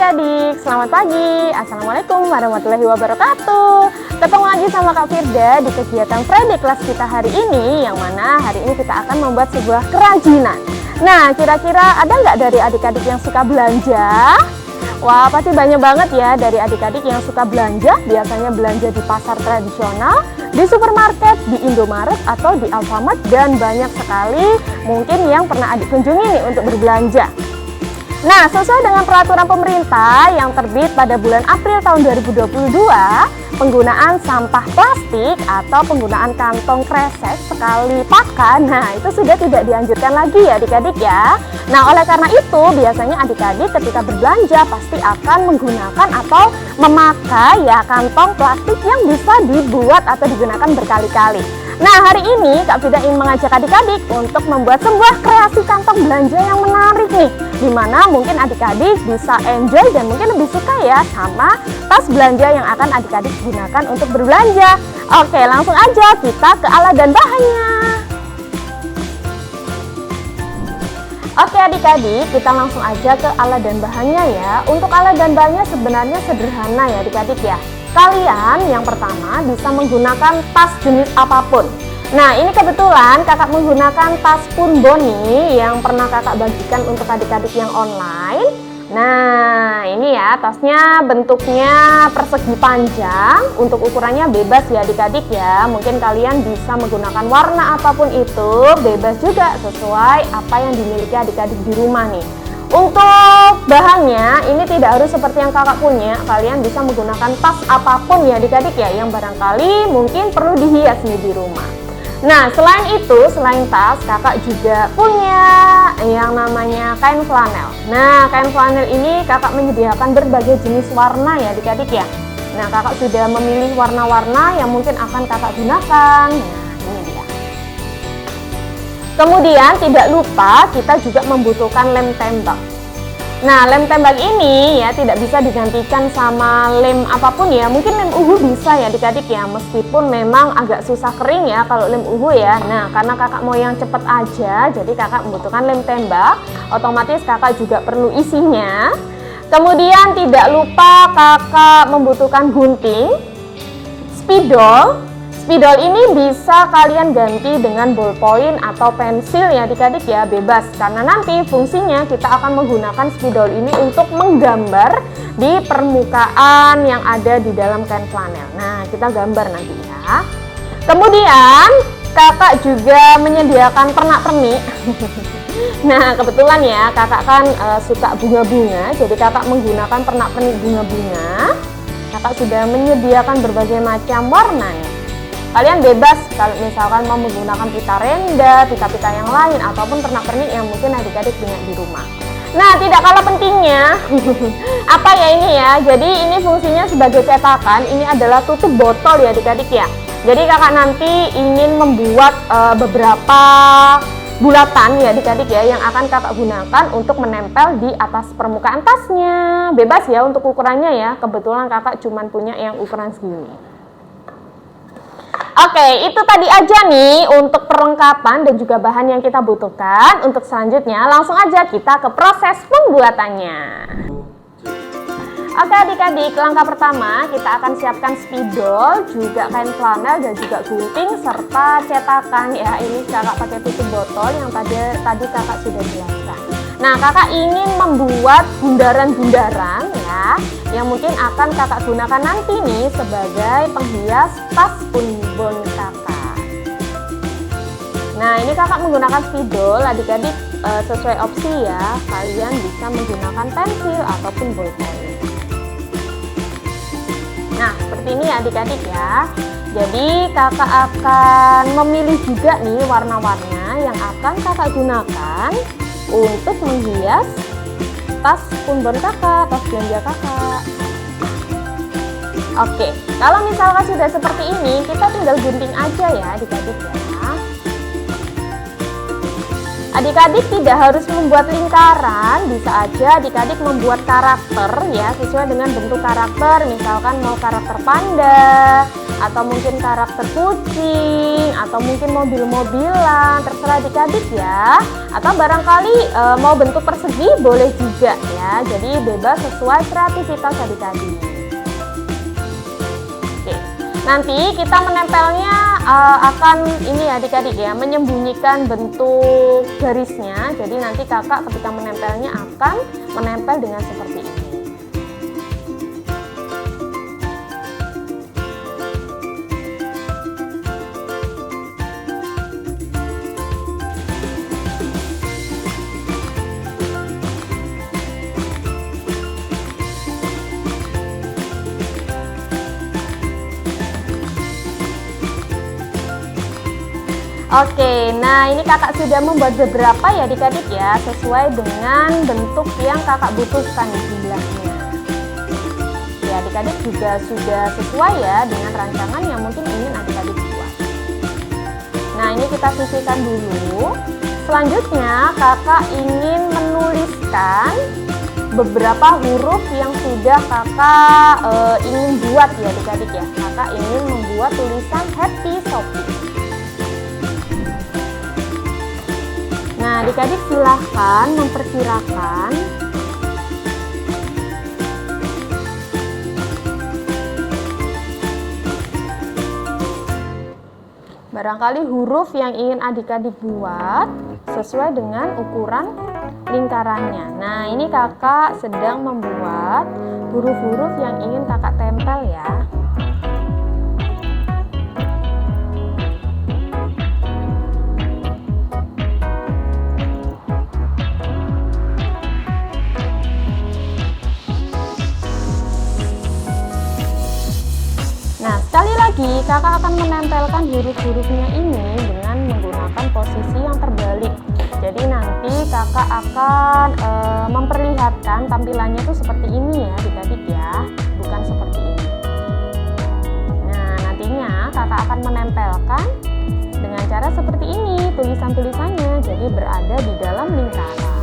adik-adik, selamat pagi. Assalamualaikum warahmatullahi wabarakatuh. Ketemu lagi sama Kak Firda di kegiatan Friday Class kita hari ini, yang mana hari ini kita akan membuat sebuah kerajinan. Nah, kira-kira ada nggak dari adik-adik yang suka belanja? Wah, pasti banyak banget ya dari adik-adik yang suka belanja. Biasanya belanja di pasar tradisional, di supermarket, di Indomaret, atau di Alfamart, dan banyak sekali mungkin yang pernah adik kunjungi nih untuk berbelanja. Nah, sesuai dengan peraturan pemerintah yang terbit pada bulan April tahun 2022, penggunaan sampah plastik atau penggunaan kantong kresek sekali pakai, nah itu sudah tidak dianjurkan lagi ya adik-adik ya. Nah, oleh karena itu biasanya adik-adik ketika berbelanja pasti akan menggunakan atau memakai ya kantong plastik yang bisa dibuat atau digunakan berkali-kali. Nah, hari ini Kak Firda ingin mengajak adik-adik untuk membuat sebuah kreasi kantong belanja yang menarik nih, dimana mungkin adik-adik bisa enjoy dan mungkin lebih suka ya sama tas belanja yang akan adik-adik gunakan untuk berbelanja. Oke, langsung aja kita ke alat dan bahannya. Oke adik-adik, kita langsung aja ke alat dan bahannya ya. Untuk alat dan bahannya sebenarnya sederhana ya adik-adik ya. Kalian yang pertama bisa menggunakan tas jenis apapun. Nah, ini kebetulan kakak menggunakan tas Punboni yang pernah kakak bagikan untuk adik-adik yang online. Nah, ini ya tasnya bentuknya persegi panjang. Untuk ukurannya bebas ya adik-adik ya. Mungkin kalian bisa menggunakan warna apapun itu, bebas juga sesuai apa yang dimiliki adik-adik di rumah nih. Untuk bahannya ini tidak harus seperti yang kakak punya. Kalian bisa menggunakan tas apapun ya adik-adik ya, yang barangkali mungkin perlu dihias nih di rumah. Nah, selain itu, selain tas, kakak juga punya yang namanya kain flanel. Nah, kain flanel ini kakak menyediakan berbagai jenis warna ya adik-adik ya. Nah, kakak sudah memilih warna-warna yang mungkin akan kakak gunakan. Nah, ini dia. Kemudian tidak lupa kita juga membutuhkan lem tembak. Nah, lem tembak ini ya tidak bisa digantikan sama lem apapun ya. Mungkin lem uhu bisa ya adik-adik ya, meskipun memang agak susah kering ya kalau lem uhu ya. Nah, karena kakak mau yang cepet aja, jadi kakak membutuhkan lem tembak. Otomatis kakak juga perlu isinya. Kemudian tidak lupa kakak membutuhkan gunting, spidol. Spidol ini bisa kalian ganti dengan ballpoint atau pensil ya adik-adik ya, bebas. Karena nanti fungsinya kita akan menggunakan spidol ini untuk menggambar di permukaan yang ada di dalam kain flanel. Nah, kita gambar nanti ya. Kemudian kakak juga menyediakan pernak-pernik. Nah, kebetulan ya kakak kan suka bunga-bunga, jadi kakak menggunakan pernak-pernik bunga-bunga. Kakak sudah menyediakan berbagai macam warna nih. Kalian bebas kalau misalkan mau menggunakan pita renda, pita-pita yang lain, ataupun pernak-pernik yang mungkin adik-adik punya di rumah. Nah, tidak kalah pentingnya, apa ya ini ya, jadi ini fungsinya sebagai cetakan. Ini adalah tutup botol ya adik-adik ya. Jadi kakak nanti ingin membuat beberapa bulatan ya adik-adik ya, yang akan kakak gunakan untuk menempel di atas permukaan tasnya. Bebas ya untuk ukurannya ya, kebetulan kakak cuman punya yang ukuran segini. Oke, itu tadi aja nih untuk perlengkapan dan juga bahan yang kita butuhkan. Untuk selanjutnya langsung aja kita ke proses pembuatannya. Oke adik-adik, langkah pertama kita akan siapkan spidol, juga kain flanel dan juga gunting serta cetakan ya. Ini kakak pakai tutup botol yang tadi kakak sudah jelaskan. Nah, kakak ingin membuat bundaran-bundaran ya, yang mungkin akan kakak gunakan nanti nih sebagai penghias tas Punbon kakak. Nah, ini kakak menggunakan spidol, adik-adik sesuai opsi ya, kalian bisa menggunakan pensil ataupun ballpoint. Nah, seperti ini ya adik-adik ya. Jadi kakak akan memilih juga nih warna-warna yang akan kakak gunakan untuk menghias tas Punbon kakak, tas belanja kakak. Oke, kalau misalkan sudah seperti ini, kita tinggal gunting aja ya adik-adik ya. Adik-adik tidak harus membuat lingkaran, bisa aja adik-adik membuat karakter ya, sesuai dengan bentuk karakter. Misalkan mau karakter panda atau mungkin karakter kucing, atau mungkin mobil-mobilan, terserah adik-adik ya. Atau barangkali mau bentuk persegi boleh juga ya, jadi bebas sesuai kreativitas adik-adik. Oke, nanti kita menempelnya akan ini ya adik-adik ya, menyembunyikan bentuk garisnya. Jadi nanti kakak ketika menempelnya akan menempel dengan seperti ini. Oke, nah ini kakak sudah membuat beberapa ya adik-adik ya, sesuai dengan bentuk yang kakak butuhkan di sebelahnya. Ya adik-adik juga sudah sesuai ya dengan rancangan yang mungkin ingin adik-adik buat. Nah ini kita sisihkan dulu. Selanjutnya kakak ingin menuliskan beberapa huruf yang sudah kakak ingin buat ya adik-adik ya. Kakak ingin membuat tulisan Happy Shopping. Nah, adik-adik silahkan memperkirakan barangkali huruf yang ingin adik-adik buat sesuai dengan ukuran lingkarannya. Nah, ini kakak sedang membuat huruf-huruf yang ingin kakak tempel ya. Nah, sekali lagi kakak akan menempelkan huruf-hurufnya ini dengan menggunakan posisi yang terbalik. Jadi nanti kakak akan memperlihatkan tampilannya itu seperti ini ya adik-adik ya, bukan seperti ini. Nah, nantinya kakak akan menempelkan dengan cara seperti ini tulisan-tulisannya, jadi berada di dalam lingkaran.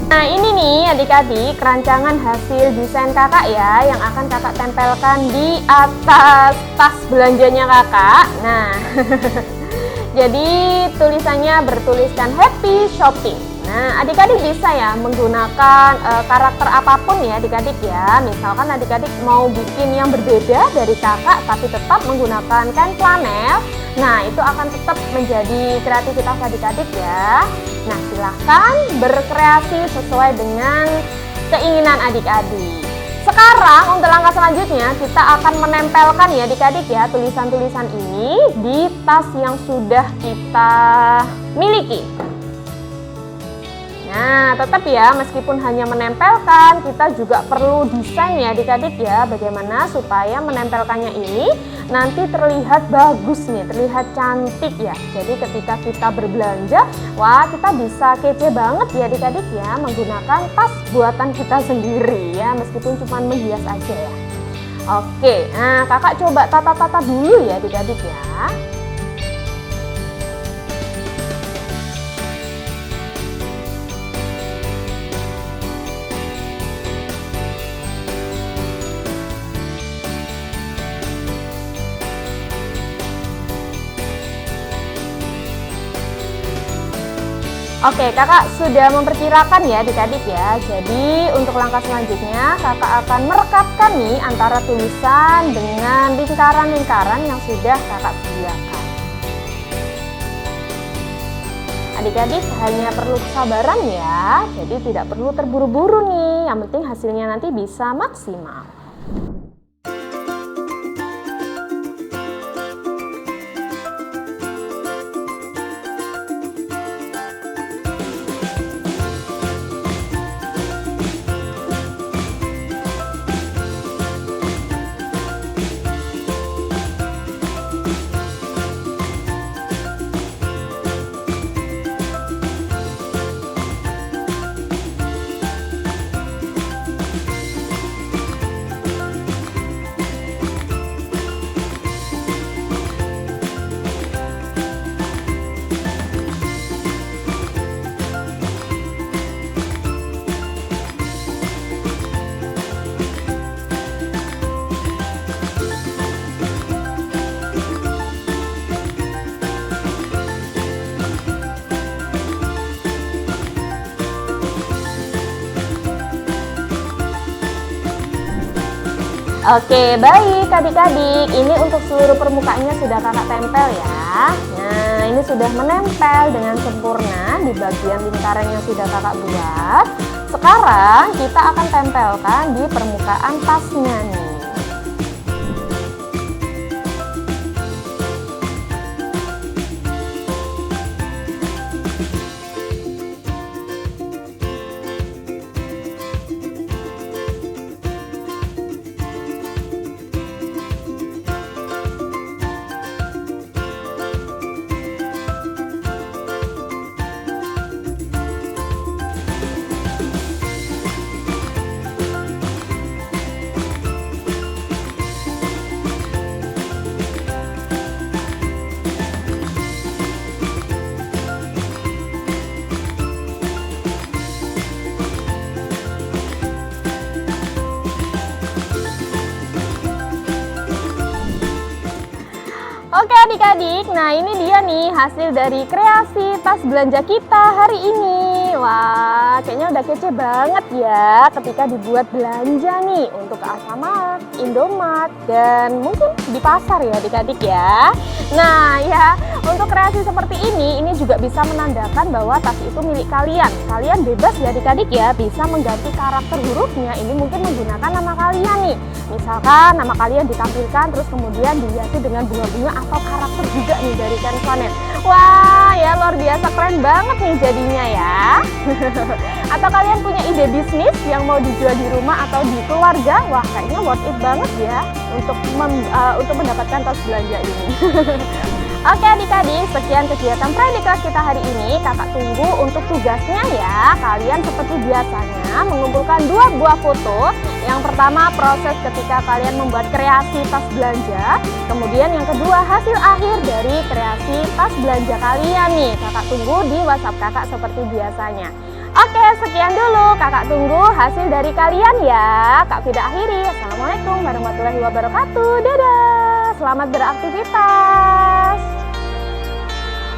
Nah ini nih adik-adik rancangan hasil desain kakak ya, yang akan kakak tempelkan di atas tas belanjanya kakak. Nah jadi tulisannya bertuliskan Happy Shopping. Nah, adik-adik bisa ya menggunakan karakter apapun ya adik-adik ya. Misalkan adik-adik mau bikin yang berbeda dari kakak tapi tetap menggunakan kain flanel. Nah, itu akan tetap menjadi kreativitas adik-adik ya. Nah, silahkan berkreasi sesuai dengan keinginan adik-adik. Sekarang untuk langkah selanjutnya kita akan menempelkan ya adik-adik ya tulisan-tulisan ini di tas yang sudah kita miliki. Nah, tetap ya meskipun hanya menempelkan, kita juga perlu desain ya adik-adik ya, bagaimana supaya menempelkannya ini nanti terlihat bagus nih, terlihat cantik ya. Jadi ketika kita berbelanja, wah kita bisa kece banget ya adik-adik ya menggunakan tas buatan kita sendiri ya, meskipun cuma menghias aja ya. Oke, nah kakak coba tata-tata dulu ya adik-adik ya. Oke, kakak sudah memperkirakan ya adik-adik ya. Jadi untuk langkah selanjutnya kakak akan merekatkan nih antara tulisan dengan lingkaran-lingkaran yang sudah kakak sediakan. Adik-adik hanya perlu kesabaran ya, jadi tidak perlu terburu-buru nih. Yang penting hasilnya nanti bisa maksimal. Oke, baik adik-adik, ini untuk seluruh permukaannya sudah kakak tempel ya. Nah, ini sudah menempel dengan sempurna di bagian lingkaran yang sudah kakak buat. Sekarang kita akan tempelkan di permukaan tasnya nih. Oke adik-adik, nah ini dia nih hasil dari kreasi tas belanja kita hari ini. Wah, kayaknya udah kece banget ya ketika dibuat belanja nih untuk ke Alfamart, Indomart, dan mungkin di pasar ya adik-adik ya. Nah ya, untuk kreasi seperti ini juga bisa menandakan bahwa tas itu milik kalian. Kalian bebas ya adik-adik ya, bisa mengganti karakter hurufnya. Ini mungkin menggunakan nama kalian nih. Misalkan nama kalian ditampilkan terus kemudian dihiasi dengan bunga-bunga atau karakter juga nih dari kain flanel. Wah ya luar biasa, keren banget nih jadinya ya. Atau kalian punya ide bisnis yang mau dijual di rumah atau di keluarga, wah kayaknya worth it banget ya untuk mendapatkan tas belanja ini. Oke adik-adik, sekian kegiatan Friday Class kita hari ini. Kakak tunggu untuk tugasnya ya. Kalian seperti biasanya mengumpulkan 2 buah foto. Yang pertama proses ketika kalian membuat kreasi tas belanja. Kemudian yang kedua hasil akhir dari kreasi tas belanja kalian nih. Kakak tunggu di WhatsApp kakak seperti biasanya. Oke, sekian dulu. Kakak tunggu hasil dari kalian ya. Kak Fida akhiri. Assalamualaikum warahmatullahi wabarakatuh. Dadah. Selamat beraktivitas.